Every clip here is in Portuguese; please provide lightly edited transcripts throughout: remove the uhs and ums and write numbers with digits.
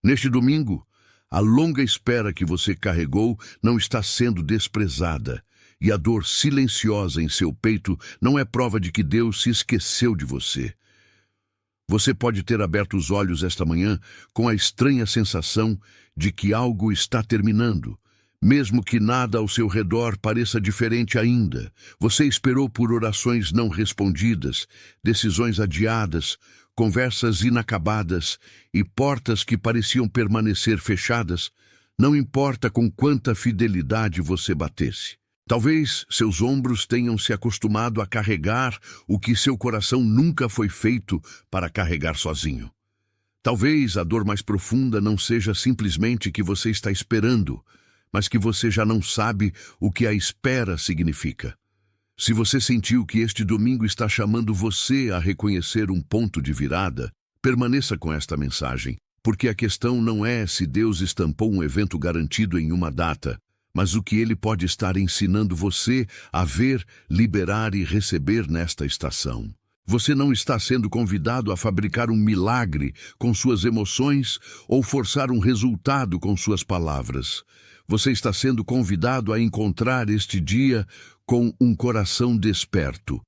Neste domingo, a longa espera que você carregou não está sendo desprezada, e a dor silenciosa em seu peito não é prova de que Deus se esqueceu de você. Você pode ter aberto os olhos esta manhã com a estranha sensação de que algo está terminando, mesmo que nada ao seu redor pareça diferente ainda. Você esperou por orações não respondidas, decisões adiadas, conversas inacabadas e portas que pareciam permanecer fechadas, não importa com quanta fidelidade você batesse. Talvez seus ombros tenham se acostumado a carregar o que seu coração nunca foi feito para carregar sozinho. Talvez a dor mais profunda não seja simplesmente que você está esperando, mas que você já não sabe o que a espera significa. Se você sentiu que este domingo está chamando você a reconhecer um ponto de virada, permaneça com esta mensagem, porque a questão não é se Deus estampou um evento garantido em uma data, mas o que Ele pode estar ensinando você a ver, liberar e receber nesta estação. Você não está sendo convidado a fabricar um milagre com suas emoções ou forçar um resultado com suas palavras. Você está sendo convidado a encontrar este dia com um coração desperto.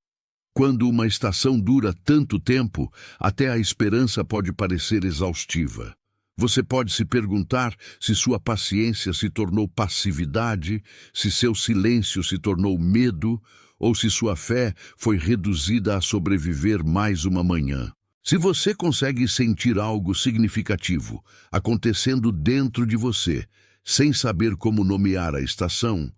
Quando uma estação dura tanto tempo, até a esperança pode parecer exaustiva. Você pode se perguntar se sua paciência se tornou passividade, se seu silêncio se tornou medo, ou se sua fé foi reduzida a sobreviver mais uma manhã. Se você consegue sentir algo significativo acontecendo dentro de você, sem saber como nomear a estação,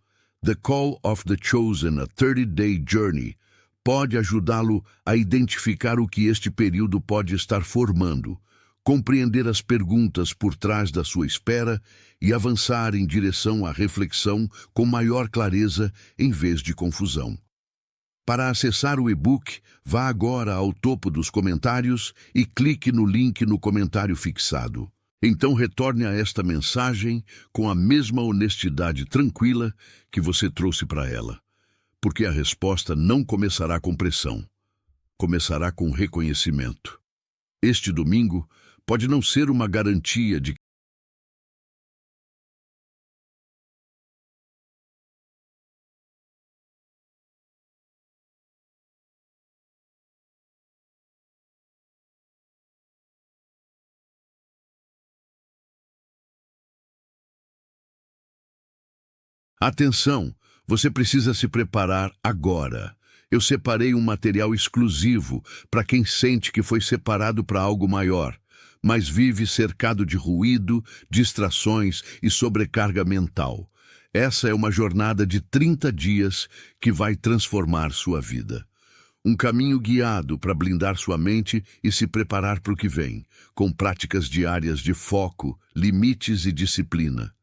The Call of the Chosen, a 30-Day Journey, pode ajudá-lo a identificar o que este período pode estar formando, compreender as perguntas por trás da sua espera e avançar em direção à reflexão com maior clareza em vez de confusão. Para acessar o e-book, vá agora ao topo dos comentários e clique no link no comentário fixado. Então retorne a esta mensagem com a mesma honestidade tranquila que você trouxe para ela, porque a resposta não começará com pressão, começará com reconhecimento. Este domingo pode não ser uma garantia de Atenção, você precisa se preparar agora. Eu separei um material exclusivo para quem sente que foi separado para algo maior, mas vive cercado de ruído, distrações e sobrecarga mental. Essa é uma jornada de 30 dias que vai transformar sua vida. Um caminho guiado para blindar sua mente e se preparar para o que vem, com práticas diárias de foco, limites e disciplina.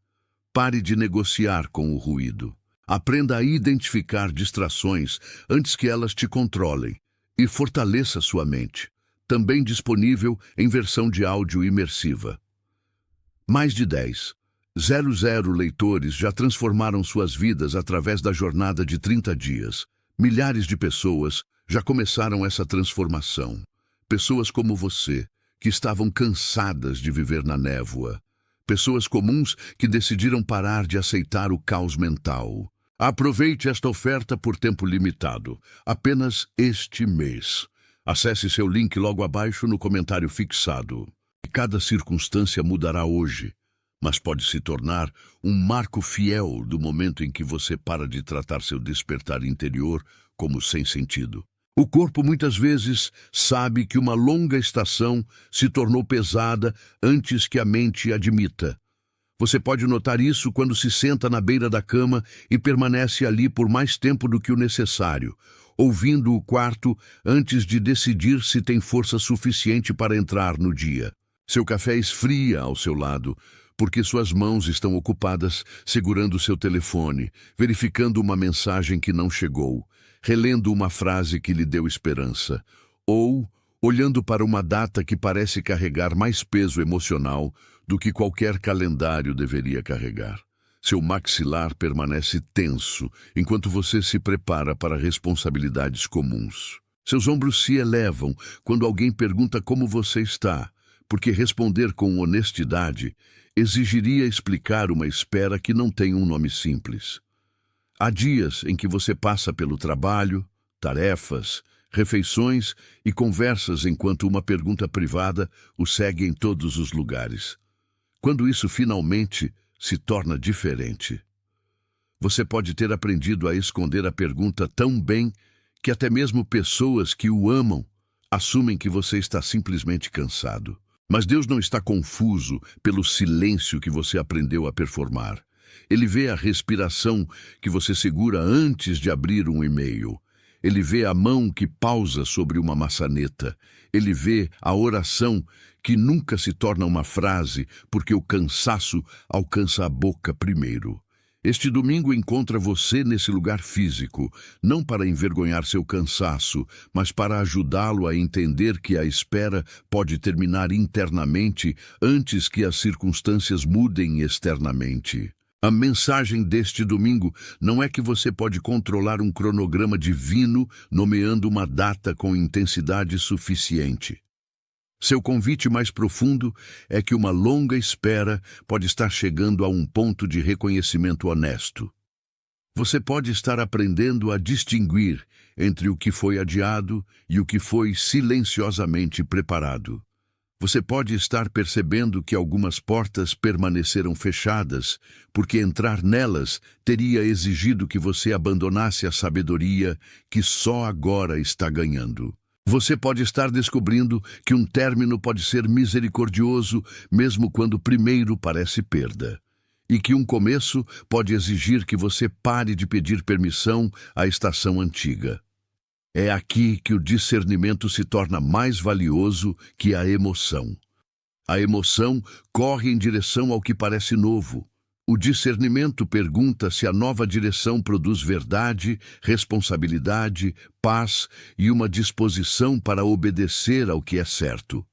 Pare de negociar com o ruído. Aprenda a identificar distrações antes que elas te controlem e fortaleça sua mente. Também disponível em versão de áudio imersiva. Mais de 10,000 leitores já transformaram suas vidas através da jornada de 30 dias. Milhares de pessoas já começaram essa transformação. Pessoas como você, que estavam cansadas de viver na névoa. Pessoas comuns que decidiram parar de aceitar o caos mental. Aproveite esta oferta por tempo limitado, apenas este mês. Acesse seu link logo abaixo no comentário fixado. Cada circunstância mudará hoje, mas pode se tornar um marco fiel do momento em que você para de tratar seu despertar interior como sem sentido. O corpo muitas vezes sabe que uma longa estação se tornou pesada antes que a mente admita. Você pode notar isso quando se senta na beira da cama e permanece ali por mais tempo do que o necessário, ouvindo o quarto antes de decidir se tem força suficiente para entrar no dia. Seu café esfria ao seu lado, porque suas mãos estão ocupadas segurando seu telefone, verificando uma mensagem que não chegou, relendo uma frase que lhe deu esperança, ou olhando para uma data que parece carregar mais peso emocional do que qualquer calendário deveria carregar. Seu maxilar permanece tenso enquanto você se prepara para responsabilidades comuns. Seus ombros se elevam quando alguém pergunta como você está, porque responder com honestidade exigiria explicar uma espera que não tem um nome simples. Há dias em que você passa pelo trabalho, tarefas, refeições e conversas enquanto uma pergunta privada o segue em todos os lugares. Quando isso finalmente se torna diferente, você pode ter aprendido a esconder a pergunta tão bem que até mesmo pessoas que o amam assumem que você está simplesmente cansado. Mas Deus não está confuso pelo silêncio que você aprendeu a performar. Ele vê a respiração que você segura antes de abrir um e-mail. Ele vê a mão que pausa sobre uma maçaneta. Ele vê a oração que nunca se torna uma frase porque o cansaço alcança a boca primeiro. Este domingo encontra você nesse lugar físico, não para envergonhar seu cansaço, mas para ajudá-lo a entender que a espera pode terminar internamente antes que as circunstâncias mudem externamente. A mensagem deste domingo não é que você pode controlar um cronograma divino nomeando uma data com intensidade suficiente. Seu convite mais profundo é que uma longa espera pode estar chegando a um ponto de reconhecimento honesto. Você pode estar aprendendo a distinguir entre o que foi adiado e o que foi silenciosamente preparado. Você pode estar percebendo que algumas portas permaneceram fechadas, porque entrar nelas teria exigido que você abandonasse a sabedoria que só agora está ganhando. Você pode estar descobrindo que um término pode ser misericordioso, mesmo quando o primeiro parece perda. E que um começo pode exigir que você pare de pedir permissão à estação antiga. É aqui que o discernimento se torna mais valioso que a emoção. A emoção corre em direção ao que parece novo. O discernimento pergunta se a nova direção produz verdade, responsabilidade, paz e uma disposição para obedecer ao que é certo.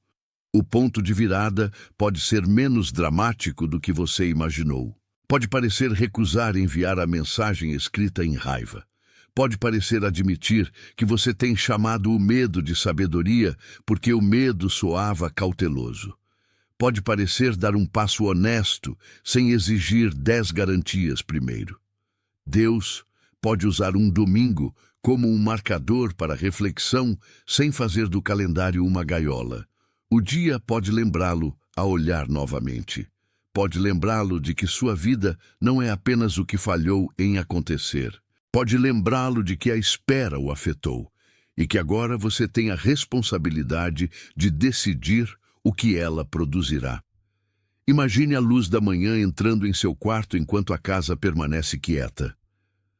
O ponto de virada pode ser menos dramático do que você imaginou. Pode parecer recusar enviar a mensagem escrita em raiva. Pode parecer admitir que você tem chamado o medo de sabedoria porque o medo soava cauteloso. Pode parecer dar um passo honesto sem exigir 10 garantias primeiro. Deus pode usar um domingo como um marcador para reflexão sem fazer do calendário uma gaiola. O dia pode lembrá-lo a olhar novamente. Pode lembrá-lo de que sua vida não é apenas o que falhou em acontecer. Pode lembrá-lo de que a espera o afetou e que agora você tem a responsabilidade de decidir o que ela produzirá. Imagine a luz da manhã entrando em seu quarto enquanto a casa permanece quieta.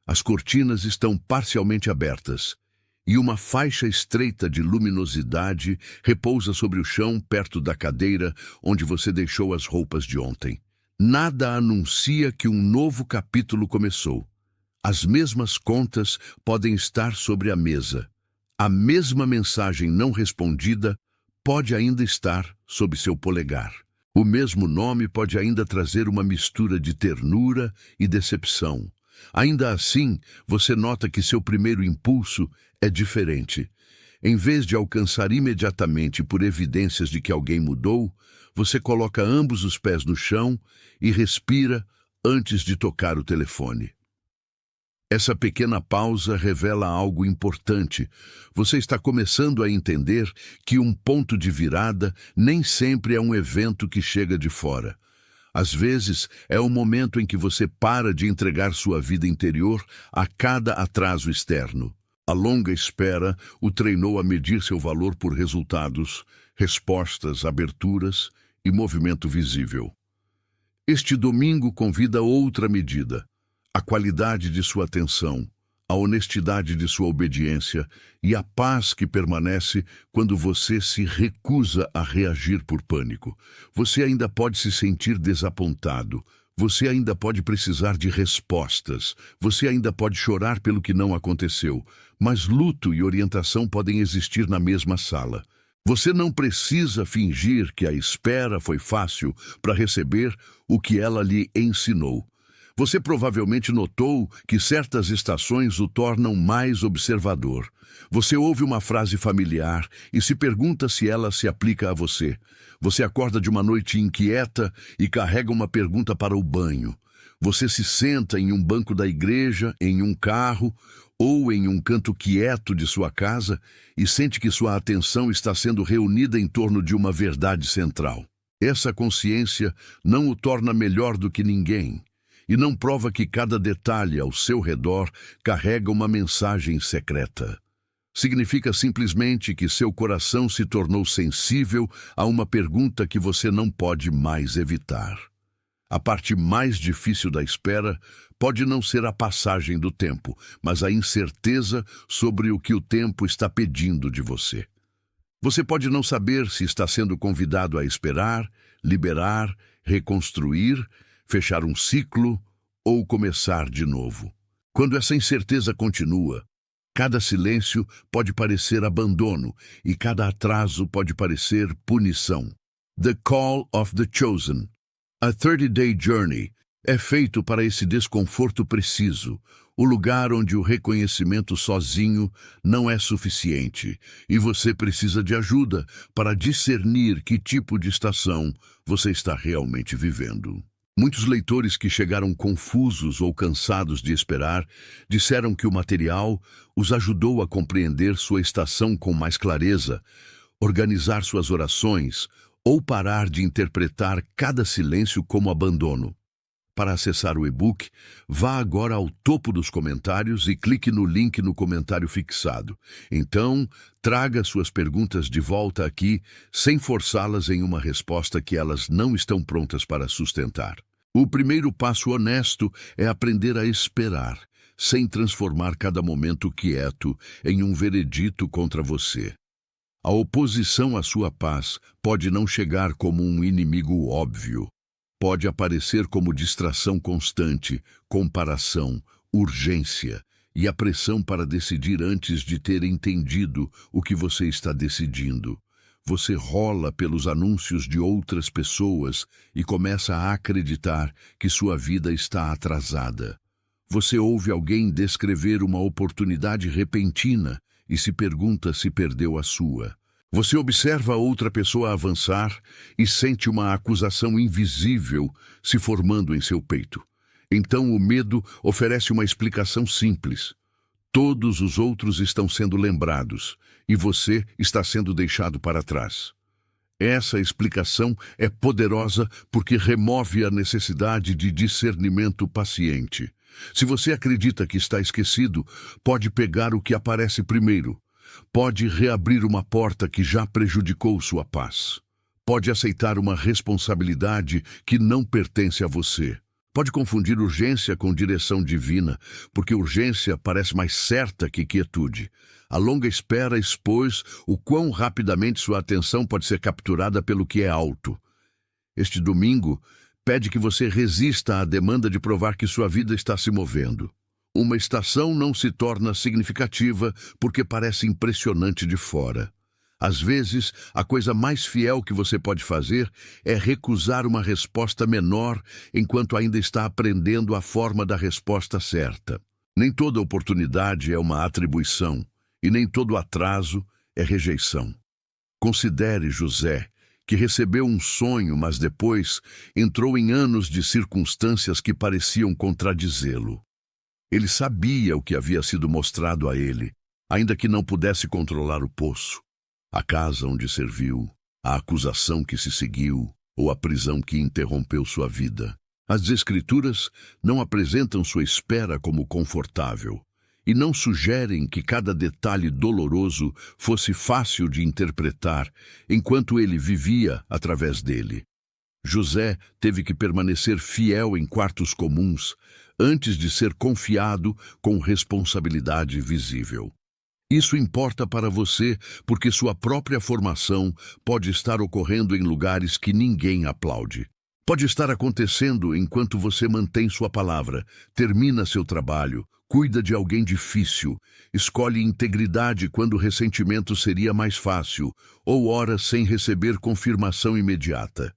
As cortinas estão parcialmente abertas e uma faixa estreita de luminosidade repousa sobre o chão perto da cadeira onde você deixou as roupas de ontem. Nada anuncia que um novo capítulo começou. As mesmas contas podem estar sobre a mesa. A mesma mensagem não respondida pode ainda estar sob seu polegar. O mesmo nome pode ainda trazer uma mistura de ternura e decepção. Ainda assim, você nota que seu primeiro impulso é diferente. Em vez de alcançar imediatamente por evidências de que alguém mudou, você coloca ambos os pés no chão e respira antes de tocar o telefone. Essa pequena pausa revela algo importante. Você está começando a entender que um ponto de virada nem sempre é um evento que chega de fora. Às vezes, é o momento em que você para de entregar sua vida interior a cada atraso externo. A longa espera o treinou a medir seu valor por resultados, respostas, aberturas e movimento visível. Este domingo convida outra medida. A qualidade de sua atenção, a honestidade de sua obediência e a paz que permanece quando você se recusa a reagir por pânico. Você ainda pode se sentir desapontado, você ainda pode precisar de respostas, você ainda pode chorar pelo que não aconteceu, mas luto e orientação podem existir na mesma sala. Você não precisa fingir que a espera foi fácil para receber o que ela lhe ensinou. Você provavelmente notou que certas estações o tornam mais observador. Você ouve uma frase familiar e se pergunta se ela se aplica a você. Você acorda de uma noite inquieta e carrega uma pergunta para o banho. Você se senta em um banco da igreja, em um carro ou em um canto quieto de sua casa e sente que sua atenção está sendo reunida em torno de uma verdade central. Essa consciência não o torna melhor do que ninguém e não prova que cada detalhe ao seu redor carrega uma mensagem secreta. Significa simplesmente que seu coração se tornou sensível a uma pergunta que você não pode mais evitar. A parte mais difícil da espera pode não ser a passagem do tempo, mas a incerteza sobre o que o tempo está pedindo de você. Você pode não saber se está sendo convidado a esperar, liberar, reconstruir, fechar um ciclo ou começar de novo. Quando essa incerteza continua, cada silêncio pode parecer abandono e cada atraso pode parecer punição. The Call of the Chosen. A 30-Day Journey é feito para esse desconforto preciso, o lugar onde o reconhecimento sozinho não é suficiente e você precisa de ajuda para discernir que tipo de estação você está realmente vivendo. Muitos leitores que chegaram confusos ou cansados de esperar disseram que o material os ajudou a compreender sua estação com mais clareza, organizar suas orações ou parar de interpretar cada silêncio como abandono. Para acessar o e-book, vá agora ao topo dos comentários e clique no link no comentário fixado. Então, traga suas perguntas de volta aqui, sem forçá-las em uma resposta que elas não estão prontas para sustentar. O primeiro passo honesto é aprender a esperar, sem transformar cada momento quieto em um veredito contra você. A oposição à sua paz pode não chegar como um inimigo óbvio. Pode aparecer como distração constante, comparação, urgência e a pressão para decidir antes de ter entendido o que você está decidindo. Você rola pelos anúncios de outras pessoas e começa a acreditar que sua vida está atrasada. Você ouve alguém descrever uma oportunidade repentina e se pergunta se perdeu a sua. Você observa outra pessoa avançar e sente uma acusação invisível se formando em seu peito. Então o medo oferece uma explicação simples. Todos os outros estão sendo lembrados e você está sendo deixado para trás. Essa explicação é poderosa porque remove a necessidade de discernimento paciente. Se você acredita que está esquecido, pode pegar o que aparece primeiro. Pode reabrir uma porta que já prejudicou sua paz. Pode aceitar uma responsabilidade que não pertence a você. Pode confundir urgência com direção divina, porque urgência parece mais certa que quietude. A longa espera expôs o quão rapidamente sua atenção pode ser capturada pelo que é alto. Este domingo, pede que você resista à demanda de provar que sua vida está se movendo. Uma estação não se torna significativa porque parece impressionante de fora. Às vezes, a coisa mais fiel que você pode fazer é recusar uma resposta menor enquanto ainda está aprendendo a forma da resposta certa. Nem toda oportunidade é uma atribuição, e nem todo atraso é rejeição. Considere José, que recebeu um sonho, mas depois entrou em anos de circunstâncias que pareciam contradizê-lo. Ele sabia o que havia sido mostrado a ele, ainda que não pudesse controlar o poço, a casa onde serviu, a acusação que se seguiu ou a prisão que interrompeu sua vida. As Escrituras não apresentam sua espera como confortável e não sugerem que cada detalhe doloroso fosse fácil de interpretar enquanto ele vivia através dele. José teve que permanecer fiel em quartos comuns antes de ser confiado com responsabilidade visível. Isso importa para você porque sua própria formação pode estar ocorrendo em lugares que ninguém aplaude. Pode estar acontecendo enquanto você mantém sua palavra, termina seu trabalho, cuida de alguém difícil, escolhe integridade quando o ressentimento seria mais fácil, ou ora sem receber confirmação imediata.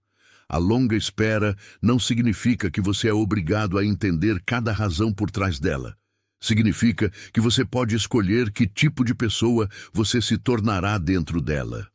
A longa espera não significa que você é obrigado a entender cada razão por trás dela. Significa que você pode escolher que tipo de pessoa você se tornará dentro dela.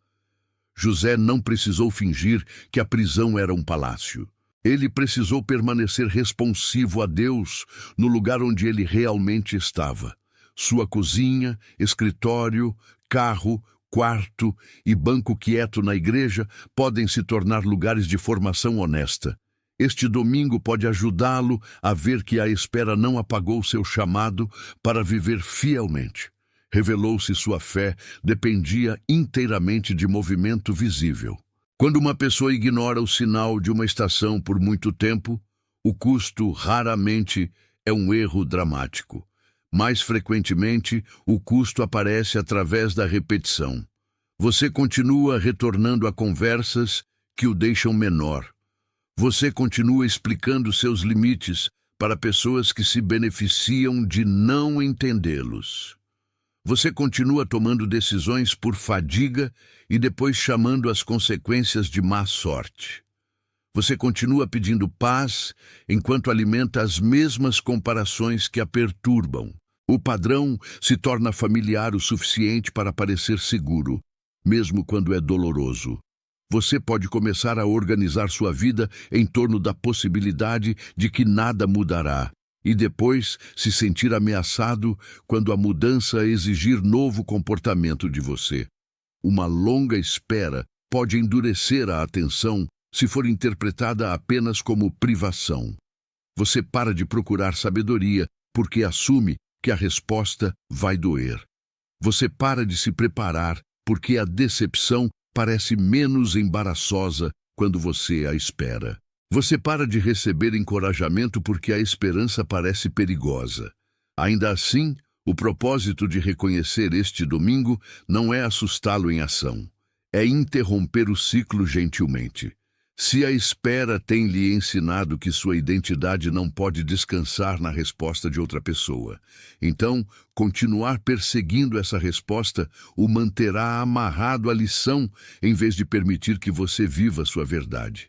José não precisou fingir que a prisão era um palácio. Ele precisou permanecer responsivo a Deus no lugar onde ele realmente estava. Sua cozinha, escritório, carro, quarto e banco quieto na igreja podem se tornar lugares de formação honesta. Este domingo pode ajudá-lo a ver que a espera não apagou seu chamado para viver fielmente. Revelou-se sua fé dependia inteiramente de movimento visível. Quando uma pessoa ignora o sinal de uma estação por muito tempo, o custo raramente é um erro dramático. Mais frequentemente, o custo aparece através da repetição. Você continua retornando a conversas que o deixam menor. Você continua explicando seus limites para pessoas que se beneficiam de não entendê-los. Você continua tomando decisões por fadiga e depois chamando as consequências de má sorte. Você continua pedindo paz enquanto alimenta as mesmas comparações que a perturbam. O padrão se torna familiar o suficiente para parecer seguro, mesmo quando é doloroso. Você pode começar a organizar sua vida em torno da possibilidade de que nada mudará, e depois se sentir ameaçado quando a mudança exigir novo comportamento de você. Uma longa espera pode endurecer a atenção se for interpretada apenas como privação. Você para de procurar sabedoria porque assume que a resposta vai doer. Você para de se preparar porque a decepção parece menos embaraçosa quando você a espera. Você para de receber encorajamento porque a esperança parece perigosa. Ainda assim, o propósito de reconhecer este domingo não é assustá-lo em ação. É interromper o ciclo gentilmente. Se a espera tem lhe ensinado que sua identidade não pode descansar na resposta de outra pessoa, então, continuar perseguindo essa resposta o manterá amarrado à lição em vez de permitir que você viva sua verdade.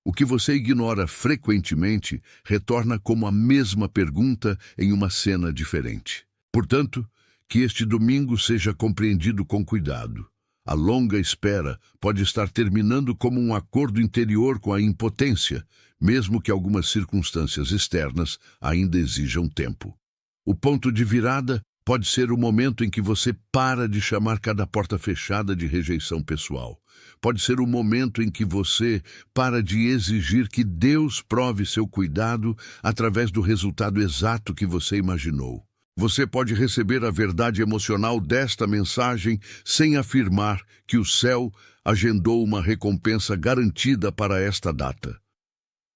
O que você ignora frequentemente retorna como a mesma pergunta em uma cena diferente. Portanto, que este domingo seja compreendido com cuidado. A longa espera pode estar terminando como um acordo interior com a impotência, mesmo que algumas circunstâncias externas ainda exijam tempo. O ponto de virada pode ser o momento em que você para de chamar cada porta fechada de rejeição pessoal. Pode ser o momento em que você para de exigir que Deus prove seu cuidado através do resultado exato que você imaginou. Você pode receber a verdade emocional desta mensagem sem afirmar que o céu agendou uma recompensa garantida para esta data.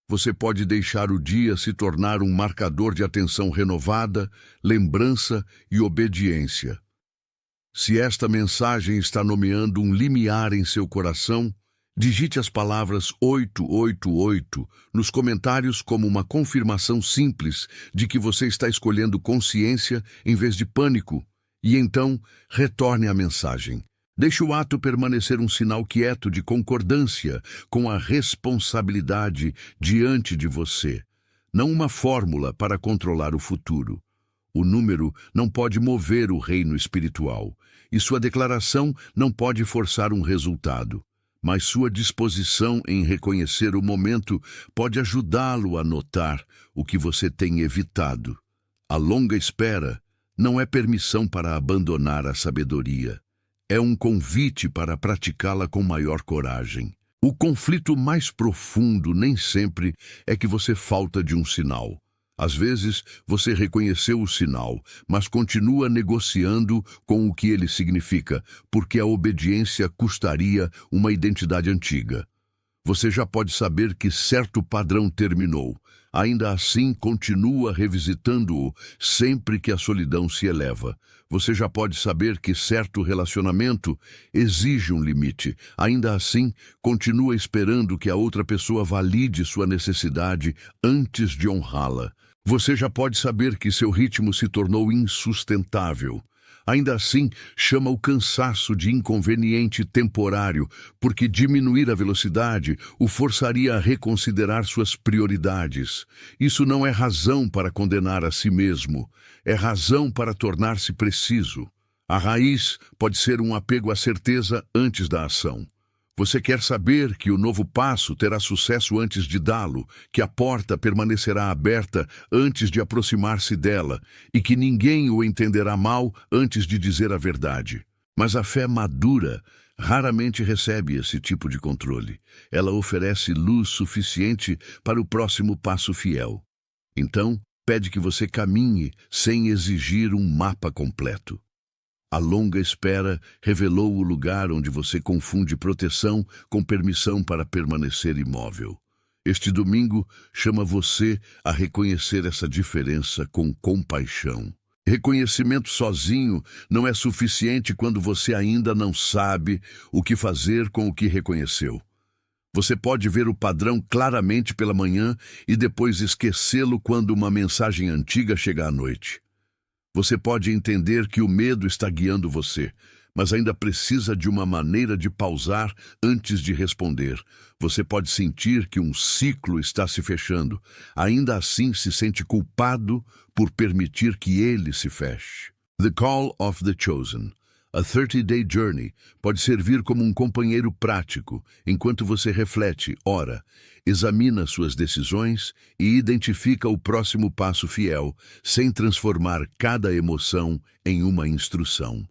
Você pode deixar o dia se tornar um marcador de atenção renovada, lembrança e obediência. Se esta mensagem está nomeando um limiar em seu coração, digite as palavras 888 nos comentários como uma confirmação simples de que você está escolhendo consciência em vez de pânico, e então retorne a mensagem. Deixe o ato permanecer um sinal quieto de concordância com a responsabilidade diante de você, não uma fórmula para controlar o futuro. O número não pode mover o reino espiritual, e sua declaração não pode forçar um resultado. Mas sua disposição em reconhecer o momento pode ajudá-lo a notar o que você tem evitado. A longa espera não é permissão para abandonar a sabedoria. É um convite para praticá-la com maior coragem. O conflito mais profundo nem sempre é que você falta de um sinal. Às vezes, você reconheceu o sinal, mas continua negociando com o que ele significa, porque a obediência custaria uma identidade antiga. Você já pode saber que certo padrão terminou. Ainda assim, continua revisitando-o sempre que a solidão se eleva. Você já pode saber que certo relacionamento exige um limite. Ainda assim, continua esperando que a outra pessoa valide sua necessidade antes de honrá-la. Você já pode saber que seu ritmo se tornou insustentável. Ainda assim, chama o cansaço de inconveniente temporário, porque diminuir a velocidade o forçaria a reconsiderar suas prioridades. Isso não é razão para condenar a si mesmo, é razão para tornar-se preciso. A raiz pode ser um apego à certeza antes da ação. Você quer saber que o novo passo terá sucesso antes de dá-lo, que a porta permanecerá aberta antes de aproximar-se dela e que ninguém o entenderá mal antes de dizer a verdade. Mas a fé madura raramente recebe esse tipo de controle. Ela oferece luz suficiente para o próximo passo fiel. Então, pede que você caminhe sem exigir um mapa completo. A longa espera revelou o lugar onde você confunde proteção com permissão para permanecer imóvel. Este domingo chama você a reconhecer essa diferença com compaixão. Reconhecimento sozinho não é suficiente quando você ainda não sabe o que fazer com o que reconheceu. Você pode ver o padrão claramente pela manhã e depois esquecê-lo quando uma mensagem antiga chega à noite. Você pode entender que o medo está guiando você, mas ainda precisa de uma maneira de pausar antes de responder. Você pode sentir que um ciclo está se fechando, ainda assim se sente culpado por permitir que ele se feche. The Call of the Chosen, a 30-day journey, pode servir como um companheiro prático enquanto você reflete, ora, examina suas decisões e identifica o próximo passo fiel, sem transformar cada emoção em uma instrução.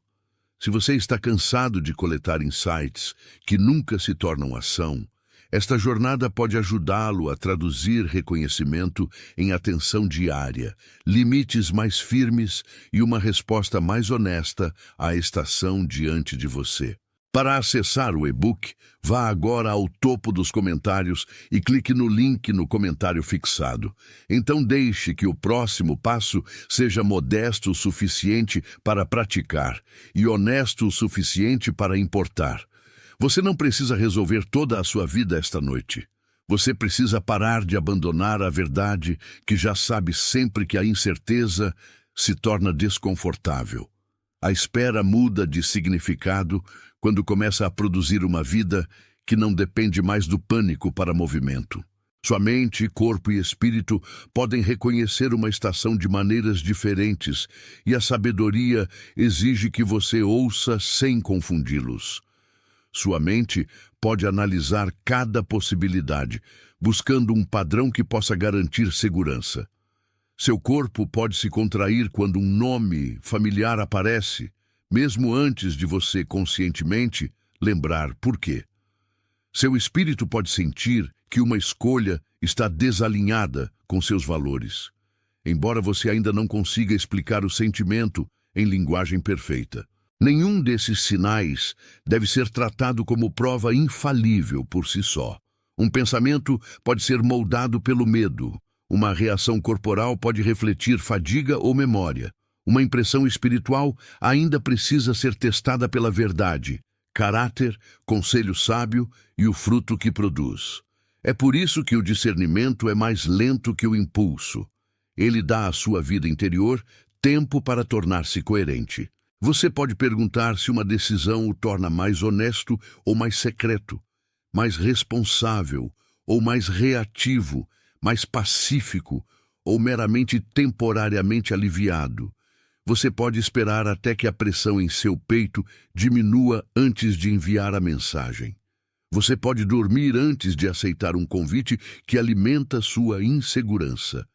Se você está cansado de coletar insights que nunca se tornam ação, esta jornada pode ajudá-lo a traduzir reconhecimento em atenção diária, limites mais firmes e uma resposta mais honesta à estação diante de você. Para acessar o e-book, vá agora ao topo dos comentários e clique no link no comentário fixado. Então deixe que o próximo passo seja modesto o suficiente para praticar e honesto o suficiente para importar. Você não precisa resolver toda a sua vida esta noite. Você precisa parar de abandonar a verdade que já sabe sempre que a incerteza se torna desconfortável. A espera muda de significado quando começa a produzir uma vida que não depende mais do pânico para movimento. Sua mente, corpo e espírito podem reconhecer uma estação de maneiras diferentes e a sabedoria exige que você ouça sem confundi-los. Sua mente pode analisar cada possibilidade, buscando um padrão que possa garantir segurança. Seu corpo pode se contrair quando um nome familiar aparece, mesmo antes de você conscientemente lembrar por quê. Seu espírito pode sentir que uma escolha está desalinhada com seus valores, embora você ainda não consiga explicar o sentimento em linguagem perfeita. Nenhum desses sinais deve ser tratado como prova infalível por si só. Um pensamento pode ser moldado pelo medo. Uma reação corporal pode refletir fadiga ou memória. Uma impressão espiritual ainda precisa ser testada pela verdade, caráter, conselho sábio e o fruto que produz. É por isso que o discernimento é mais lento que o impulso. Ele dá à sua vida interior tempo para tornar-se coerente. Você pode perguntar se uma decisão o torna mais honesto ou mais secreto, mais responsável ou mais reativo, mais pacífico ou meramente temporariamente aliviado. Você pode esperar até que a pressão em seu peito diminua antes de enviar a mensagem. Você pode dormir antes de aceitar um convite que alimenta sua insegurança.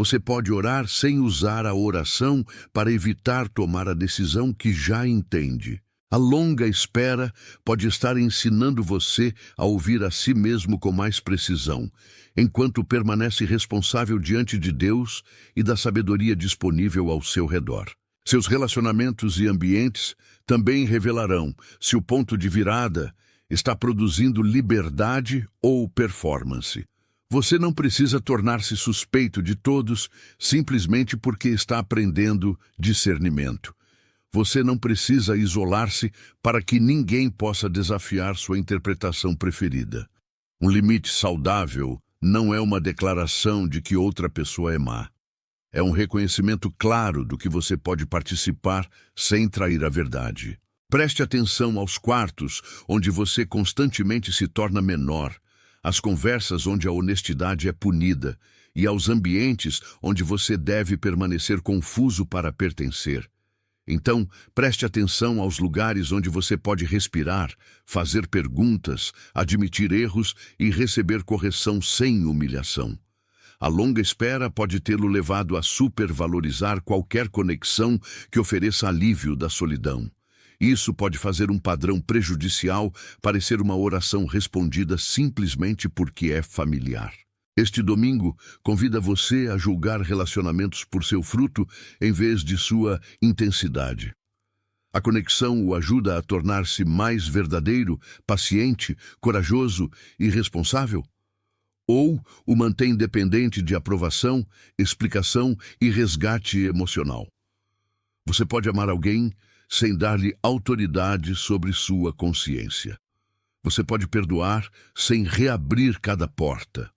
Você pode orar sem usar a oração para evitar tomar a decisão que já entende. A longa espera pode estar ensinando você a ouvir a si mesmo com mais precisão, enquanto permanece responsável diante de Deus e da sabedoria disponível ao seu redor. Seus relacionamentos e ambientes também revelarão se o ponto de virada está produzindo liberdade ou performance. Você não precisa tornar-se suspeito de todos simplesmente porque está aprendendo discernimento. Você não precisa isolar-se para que ninguém possa desafiar sua interpretação preferida. Um limite saudável não é uma declaração de que outra pessoa é má. É um reconhecimento claro do que você pode participar sem trair a verdade. Preste atenção aos quartos onde você constantemente se torna menor, às conversas onde a honestidade é punida e aos ambientes onde você deve permanecer confuso para pertencer. Então, preste atenção aos lugares onde você pode respirar, fazer perguntas, admitir erros e receber correção sem humilhação. A longa espera pode tê-lo levado a supervalorizar qualquer conexão que ofereça alívio da solidão. Isso pode fazer um padrão prejudicial parecer uma oração respondida simplesmente porque é familiar. Este domingo convida você a julgar relacionamentos por seu fruto em vez de sua intensidade. A conexão o ajuda a tornar-se mais verdadeiro, paciente, corajoso e responsável? Ou o mantém dependente de aprovação, explicação e resgate emocional? Você pode amar alguém sem dar-lhe autoridade sobre sua consciência. Você pode perdoar sem reabrir cada porta.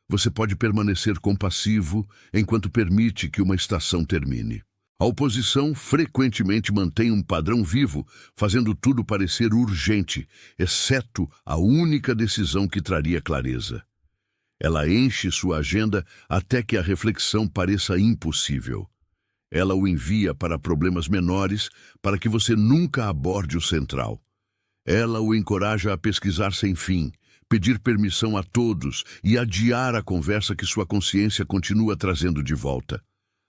Você pode permanecer compassivo enquanto permite que uma estação termine. A oposição frequentemente mantém um padrão vivo, fazendo tudo parecer urgente, exceto a única decisão que traria clareza. Ela enche sua agenda até que a reflexão pareça impossível. Ela o envia para problemas menores para que você nunca aborde o central. Ela o encoraja a pesquisar sem fim, pedir permissão a todos e adiar a conversa que sua consciência continua trazendo de volta.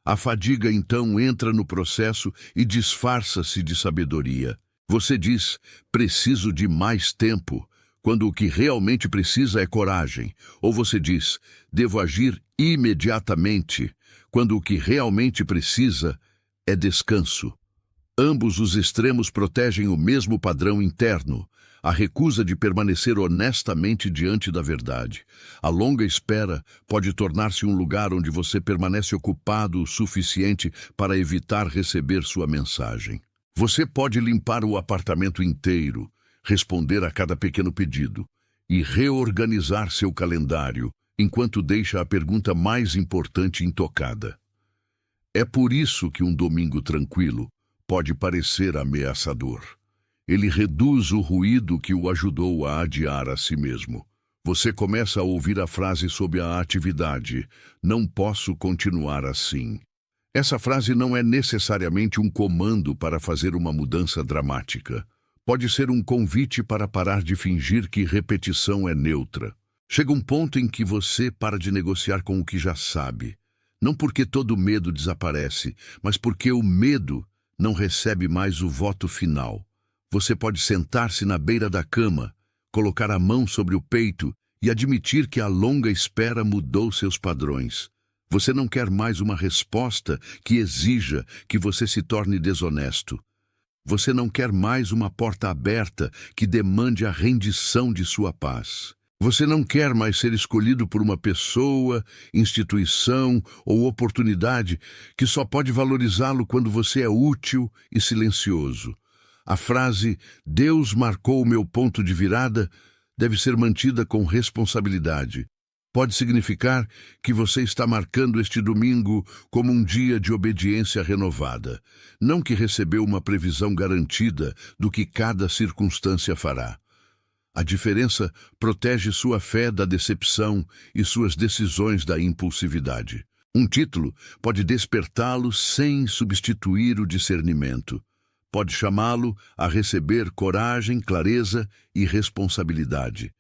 A fadiga, então, entra no processo e disfarça-se de sabedoria. Você diz, preciso de mais tempo, quando o que realmente precisa é coragem. Ou você diz, devo agir imediatamente, quando o que realmente precisa é descanso. Ambos os extremos protegem o mesmo padrão interno, a recusa de permanecer honestamente diante da verdade. A longa espera pode tornar-se um lugar onde você permanece ocupado o suficiente para evitar receber sua mensagem. Você pode limpar o apartamento inteiro, responder a cada pequeno pedido e reorganizar seu calendário, enquanto deixa a pergunta mais importante intocada. É por isso que um domingo tranquilo pode parecer ameaçador. Ele reduz o ruído que o ajudou a adiar a si mesmo. Você começa a ouvir a frase sob a atividade, não posso continuar assim. Essa frase não é necessariamente um comando para fazer uma mudança dramática. Pode ser um convite para parar de fingir que repetição é neutra. Chega um ponto em que você para de negociar com o que já sabe. Não porque todo medo desaparece, mas porque o medo não recebe mais o voto final. Você pode sentar-se na beira da cama, colocar a mão sobre o peito e admitir que a longa espera mudou seus padrões. Você não quer mais uma resposta que exija que você se torne desonesto. Você não quer mais uma porta aberta que demande a rendição de sua paz. Você não quer mais ser escolhido por uma pessoa, instituição ou oportunidade que só pode valorizá-lo quando você é útil e silencioso. A frase, Deus marcou o meu ponto de virada, deve ser mantida com responsabilidade. Pode significar que você está marcando este domingo como um dia de obediência renovada, não que recebeu uma previsão garantida do que cada circunstância fará. A diferença protege sua fé da decepção e suas decisões da impulsividade. Um título pode despertá-lo sem substituir o discernimento. Pode chamá-lo a receber coragem, clareza e responsabilidade.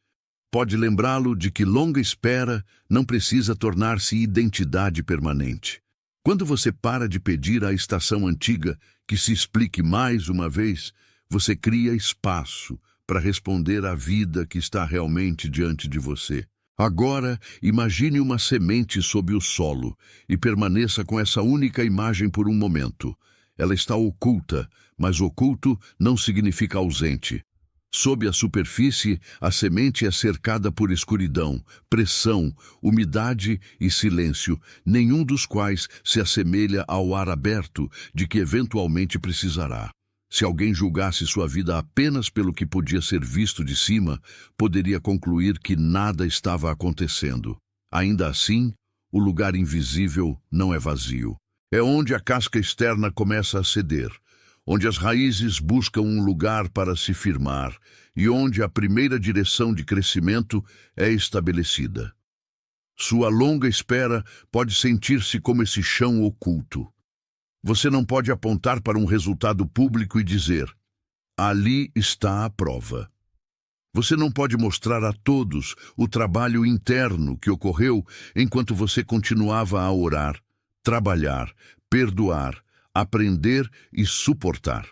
Pode lembrá-lo de que longa espera não precisa tornar-se identidade permanente. Quando você para de pedir à estação antiga que se explique mais uma vez, você cria espaço para responder à vida que está realmente diante de você. Agora, imagine uma semente sob o solo e permaneça com essa única imagem por um momento. Ela está oculta, mas oculto não significa ausente. Sob a superfície, a semente é cercada por escuridão, pressão, umidade e silêncio, nenhum dos quais se assemelha ao ar aberto de que eventualmente precisará. Se alguém julgasse sua vida apenas pelo que podia ser visto de cima, poderia concluir que nada estava acontecendo. Ainda assim, O lugar invisível não é vazio. É onde a casca externa começa a ceder, onde as raízes buscam um lugar para se firmar e onde a primeira direção de crescimento é estabelecida. Sua longa espera pode sentir-se como esse chão oculto. Você não pode apontar para um resultado público e dizer: ali está a prova. Você não pode mostrar a todos o trabalho interno que ocorreu enquanto você continuava a orar, trabalhar, perdoar, aprender e suportar.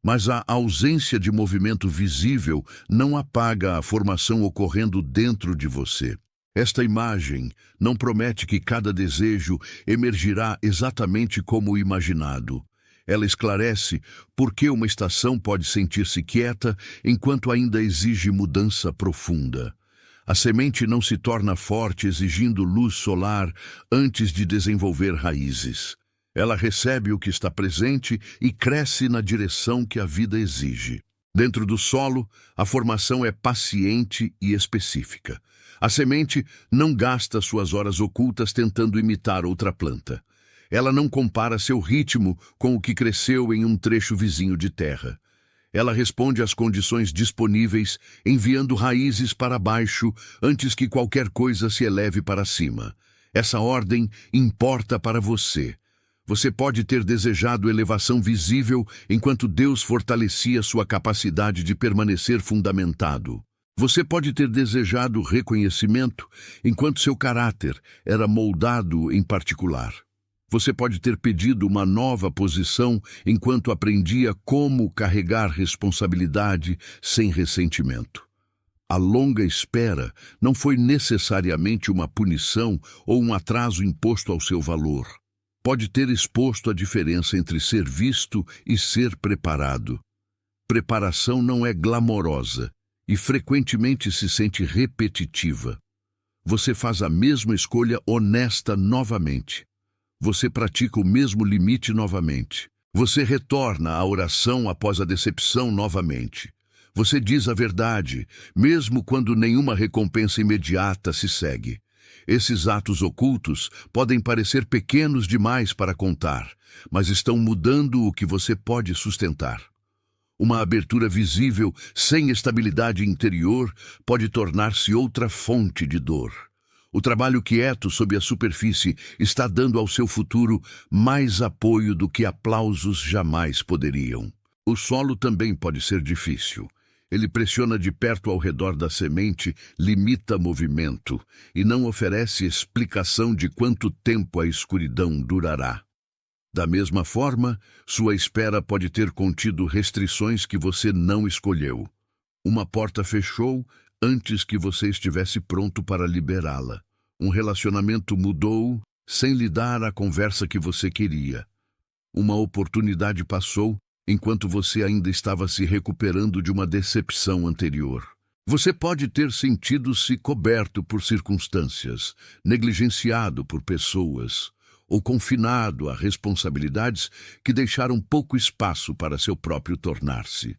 Mas a ausência de movimento visível não apaga a formação ocorrendo dentro de você. Esta imagem não promete que cada desejo emergirá exatamente como imaginado. Ela esclarece por que uma estação pode sentir-se quieta enquanto ainda exige mudança profunda. A semente não se torna forte exigindo luz solar antes de desenvolver raízes. Ela recebe o que está presente e cresce na direção que a vida exige. Dentro do solo, a formação é paciente e específica. A semente não gasta suas horas ocultas tentando imitar outra planta. Ela não compara seu ritmo com o que cresceu em um trecho vizinho de terra. Ela responde às condições disponíveis, enviando raízes para baixo antes que qualquer coisa se eleve para cima. Essa ordem importa para você. Você pode ter desejado elevação visível enquanto Deus fortalecia sua capacidade de permanecer fundamentado. Você pode ter desejado reconhecimento enquanto seu caráter era moldado em particular. Você pode ter pedido uma nova posição enquanto aprendia como carregar responsabilidade sem ressentimento. A longa espera não foi necessariamente uma punição ou um atraso imposto ao seu valor. Pode ter exposto a diferença entre ser visto e ser preparado. Preparação não é glamourosa e frequentemente se sente repetitiva. Você faz a mesma escolha honesta novamente. Você pratica o mesmo limite novamente. Você retorna à oração após a decepção novamente. Você diz a verdade, mesmo quando nenhuma recompensa imediata se segue. Esses atos ocultos podem parecer pequenos demais para contar, mas estão mudando o que você pode sustentar. Uma abertura visível sem estabilidade interior pode tornar-se outra fonte de dor. O trabalho quieto sob a superfície está dando ao seu futuro mais apoio do que aplausos jamais poderiam. O solo também pode ser difícil. Ele pressiona de perto ao redor da semente, limita movimento e não oferece explicação de quanto tempo a escuridão durará. Da mesma forma, sua espera pode ter contido restrições que você não escolheu. Uma porta fechou antes que você estivesse pronto para liberá-la. Um relacionamento mudou sem lhe dar a conversa que você queria. Uma oportunidade passou enquanto você ainda estava se recuperando de uma decepção anterior. Você pode ter sentido-se coberto por circunstâncias, negligenciado por pessoas, ou confinado a responsabilidades que deixaram pouco espaço para seu próprio tornar-se.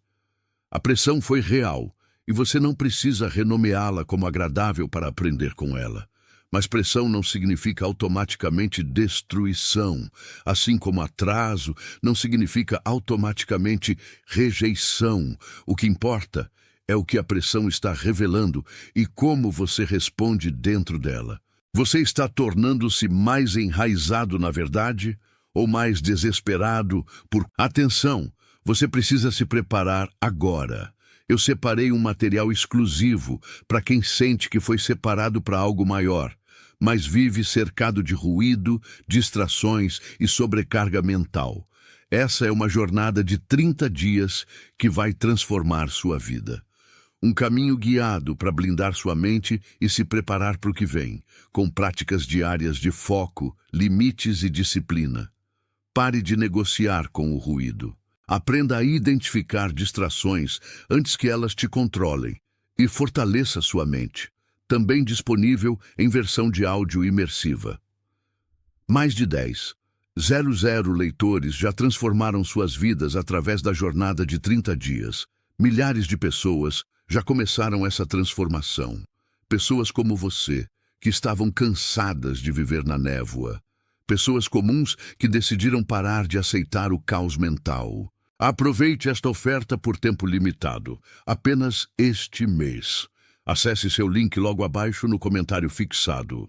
A pressão foi real, e você não precisa renomeá-la como agradável para aprender com ela. Mas pressão não significa automaticamente destruição, assim como atraso não significa automaticamente rejeição. O que importa é o que a pressão está revelando e como você responde dentro dela. Você está tornando-se mais enraizado na verdade ou mais desesperado por... Atenção, você precisa se preparar agora. Eu separei um material exclusivo para quem sente que foi separado para algo maior, mas vive cercado de ruído, distrações e sobrecarga mental. Essa é uma jornada de 30 dias que vai transformar sua vida. Um caminho guiado para blindar sua mente e se preparar para o que vem, com práticas diárias de foco, limites e disciplina. Pare de negociar com o ruído. Aprenda a identificar distrações antes que elas te controlem e fortaleça sua mente. Também disponível em versão de áudio imersiva. Mais de 10,000 leitores já transformaram suas vidas através da jornada de 30 dias. Milhares de pessoas já começaram essa transformação. Pessoas como você, que estavam cansadas de viver na névoa. Pessoas comuns que decidiram parar de aceitar o caos mental. Aproveite esta oferta por tempo limitado, apenas este mês. Acesse seu link logo abaixo no comentário fixado.